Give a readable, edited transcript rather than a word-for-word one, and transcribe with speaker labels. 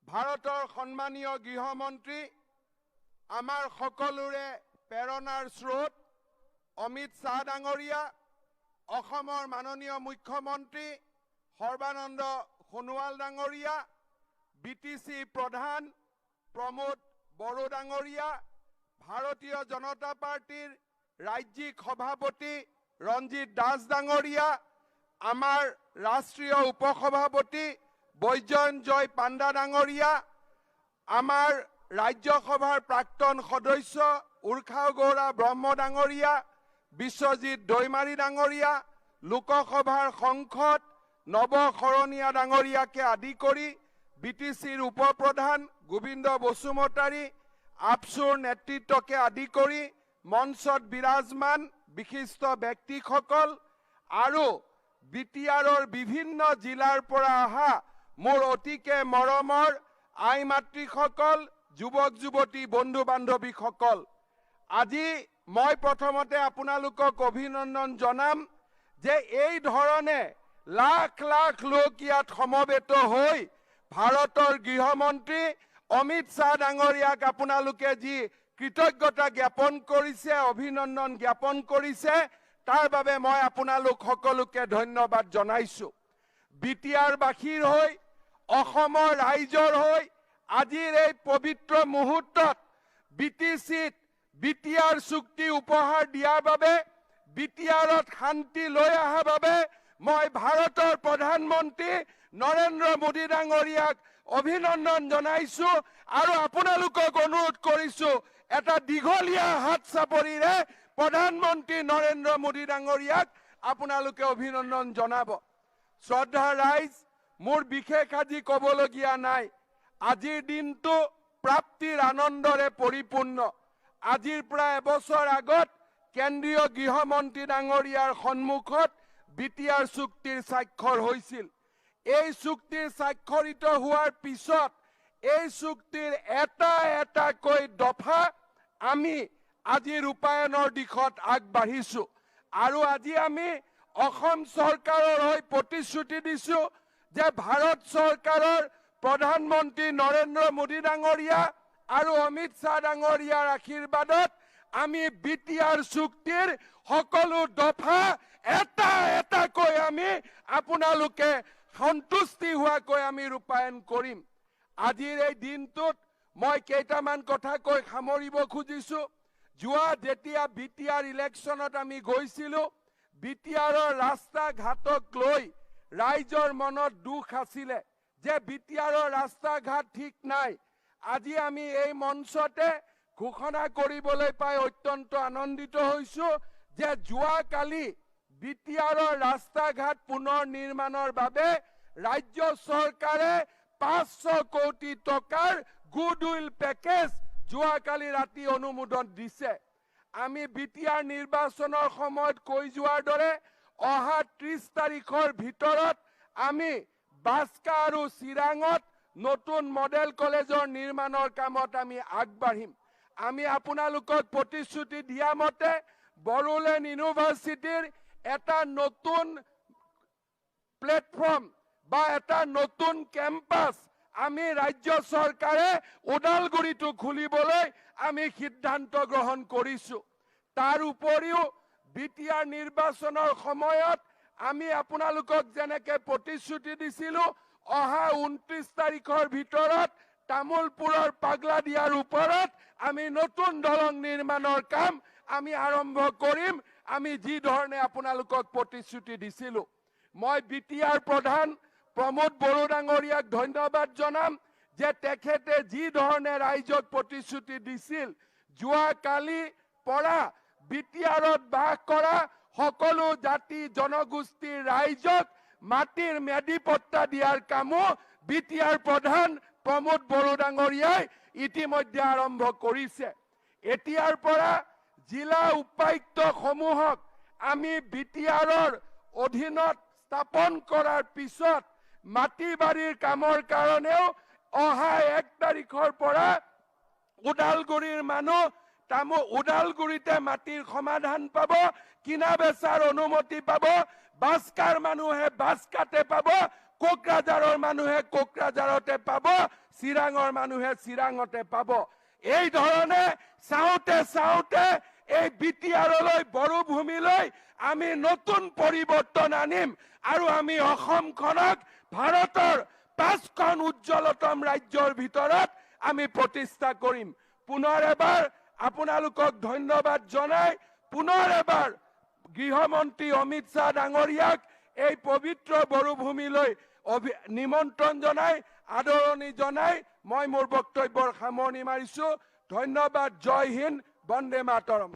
Speaker 1: ভাৰতৰ সন্মানীয় গৃহমন্ত্ৰী আমাৰ সকলোৰে প্ৰেৰণাৰ স্ৰোত অমিত শ্বাহ ডাঙৰীয়া, অসমৰ মাননীয় মুখ্যমন্ত্ৰী সৰ্বানন্দ সোণোৱাল ডাঙৰীয়া, বিটিচি প্ৰধান প্ৰমোদ বড়ো ডাঙৰীয়া, ভাৰতীয় জনতা পাৰ্টিৰ ৰাজ্যিক সভাপতি ৰঞ্জিত দাস ডাঙৰীয়া, আমাৰ ৰাষ্ট্ৰীয় উপসভাপতি বৈজয়ন্তজয় পাণ্ডা ডাঙৰীয়া, আমাৰ ৰাজ্যসভাৰ প্ৰাক্তন সদস্য উৰ্খাও গৌৰা ব্ৰহ্ম ডাঙৰীয়া, বিশ্বজিৎ দৈমাৰী ডাঙৰীয়া, লোকসভাৰ সংসদ নৱ শৰণীয়া ডাঙৰীয়াকে আদি কৰি বিটিচিৰ উপপ্ৰধান গোবিন্দ বসুমতাৰী, আপচুৰ নেতৃত্বকে আদি কৰি মঞ্চত বিৰাজমান বিশিষ্ট ব্যক্তিসকল আৰু বিটিআৰৰ বিভিন্ন জিলাৰ পৰা অহা মোৰ অতিকে মৰমৰ আই মাতৃসকল, যুৱক যুৱতী বন্ধু বান্ধৱীসকল, আজি মই প্ৰথমতে আপোনালোকক অভিনন্দন জনাম যে এই ধৰণে লাখ লাখ লোক ইয়াত সমবেত হৈ ভাৰতৰ গৃহমন্ত্ৰী অমিত শ্বাহ ডাঙৰীয়াক আপোনালোকে যি কৃতজ্ঞতা জ্ঞাপন কৰিছে, অভিনন্দন জ্ঞাপন কৰিছে, তাৰ বাবে মই আপোনালোক সকলোকে ধন্যবাদ জনাইছো। বিটিআৰবাসীৰ হৈ, অসমৰ ৰাইজৰ হৈ আজিৰ এই পবিত্ৰ মুহূৰ্তত বিটিচিত বিটিআৰ চুক্তি উপহাৰ দিয়াৰ বাবে, বিটিআৰত শান্তি লৈ অহাৰ বাবে মই ভাৰতৰ প্ৰধানমন্ত্ৰী নৰেন্দ্ৰ মোদী ডাঙৰীয়াক অভিনন্দন জনাইছো আৰু আপোনালোকক অনুৰোধ কৰিছো এটা দীঘলীয়া হাত চাপৰিৰে প্ৰধানমন্ত্ৰী নৰেন্দ্ৰ মোদী ডাঙৰীয়াক আপোনালোকে অভিনন্দন জনাব। শ্ৰদ্ধা ৰাইজ, মোৰ বিশেষ আজি ক'বলগীয়া নাই। আজিৰ দিনটো প্ৰাপ্তিৰ আনন্দৰে পৰিপূৰ্ণ। আজিৰ প্ৰায় এবছৰ আগত কেন্দ্ৰীয় গৃহমন্ত্ৰী ডাঙৰীয়াৰ সন্মুখত বিটিআৰ চুক্তিৰ স্বাক্ষৰ হৈছিল। এই চুক্তিৰ স্বাক্ষৰিত হোৱাৰ পিছত এই চুক্তিৰ এটা এটাকৈ দফা আমি আজি ৰূপায়ণৰ দিশত আগবাঢ়িছো আৰু আজি আমি অসম চৰকাৰৰ হৈ প্ৰতিশ্ৰুতি দিছো যে ভাৰত চৰকাৰৰ প্ৰধানমন্ত্ৰী নৰেন্দ্ৰ মোদী ডাঙৰীয়া আৰু অমিত শ্বাহ ডাঙৰীয়াৰ আশীৰ্বাদত আমি বিটিআৰ চুক্তিৰ সকলো দফা এটা এটাকৈ আমি আপোনালোকে সন্তুষ্টি হোৱাকৈ আমি ৰূপায়ণ কৰিম। আজিৰ এই দিনটোত মই কেইটামান কথা কৈ সামৰিব খুজিছো। যোৱা যেতিয়া বিটিআৰ ইলেকশ্যনত আমি গৈছিলো, বিটিআৰৰ ৰাস্তা ঘাটক লৈ ৰাইজৰ মনত দুখ আছিলে যে বিটিআৰৰ ৰাস্তা ঘাট ঠিক নাই। আজি আমি এই মঞ্চতে ঘোষণা কৰিবলৈ পাই অত্যন্ত আনন্দিত হৈছো যে যোৱাকালি বিটিআৰৰ ৰাস্তা ঘাট পুনৰ নিৰ্মাণৰ বাবে ৰাজ্য চৰকাৰে 500 কোটি টকাৰ গুডউইল পেকেজ যোৱাকালি ৰাতি অনুমোদন দিছে। আমি বিটিআৰ নিৰ্বাচনৰ সময়ত কৈ যোৱাৰ দৰে অহা 30 তাৰিখৰ ভিতৰত আমি বাস্কা আৰু চিৰাঙত নতুন মডেল কলেজৰ নিৰ্মাণৰ কামত আমি আগবাঢ়িম। আমি আপোনালোকক প্ৰতিশ্ৰুতি দিয়া মতে বড়োলেণ্ড ইউনিভাৰ্চিটিৰ এটা নতুন প্লেটফৰ্ম বা এটা নতুন কেম্পাছ আমি ৰাজ্য চৰকাৰে ওদালগুৰিটো খুলিবলৈ আমি সিদ্ধান্ত গ্ৰহণ কৰিছো। তাৰ উপৰিও বিটিআৰ নিৰ্বাচনৰ সময়ত আমি আপোনালোকক যেনেকে প্ৰতিশ্ৰুতি দিছিলো অহা 29 তাৰিখৰ ভিতৰত তামুলপুৰৰ পাগলাদিয়াৰ ওপৰত আমি নতুন দলং নিৰ্মাণৰ কাম আমি আৰম্ভ কৰিম। আমি যি ধৰণে আপোনালোকক প্ৰতিশ্ৰুতি দিছিলো, মই বিটিআৰ প্ৰধান প্ৰমোদ বড়ো ডাঙৰীয়াক ধন্যবাদ জনাম যে তেখেতে যি ধৰণে ৰাইজক প্ৰতিশ্ৰুতি দিছিল, যোৱাকালি পৰা বিটিআৰত বাস কৰা সকলো জাতি জনগোষ্ঠীৰ ৰাইজক মাটিৰ মেদিপট্টা দিয়াৰ কামো বিটিআৰ প্ৰধান প্ৰমোদ বড়ো ডাঙৰীয়াই ইতিমধ্যে আৰম্ভ কৰিছে। এতিয়াৰ পৰা জিলা উপায়ুক্তসমূহক আমি বিটিআৰৰ অধীনত স্থাপন কৰাৰ পিছত মাটি বাৰীৰ কামৰ কাৰণেও অহা 1 তাৰিখৰ পৰা ওদালগুৰিৰ মানুহ ওদালগুৰিতে মাটিৰ সমাধান পাব, কিনা বেচাৰ অনুমতি পাব, বাস্কাৰ মানুহে বাস্কাতে পাব, কোকৰাঝাৰৰ মানুহে কোকৰাঝাৰতে পাব, চিৰাঙৰ মানুহে চিৰাঙতে পাব। এই ধৰণে চাওঁতে চাওঁতে এই বিটিআৰলৈ বড়োভূমিলৈ আমি নতুন পৰিৱৰ্তন আনিম আৰু আমি অসমখনক ভাৰতৰ 5খন উজ্জ্বলতম ৰাজ্যৰ ভিতৰত আমি প্ৰতিষ্ঠা কৰিম। পুনৰ এবাৰ আপোনালোকক ধন্যবাদ জনাই পুনৰ এবাৰ গৃহমন্ত্ৰী অমিত শ্বাহ ডাঙৰীয়াক এই পবিত্ৰ বড়োভূমিলৈ নিমন্ত্ৰণ জনাই আদৰণি জনাই মই মোৰ বক্তব্যৰ সামৰণি মাৰিছো। ধন্যবাদ। জয় হিন্দ, বন্দে মাতৰম।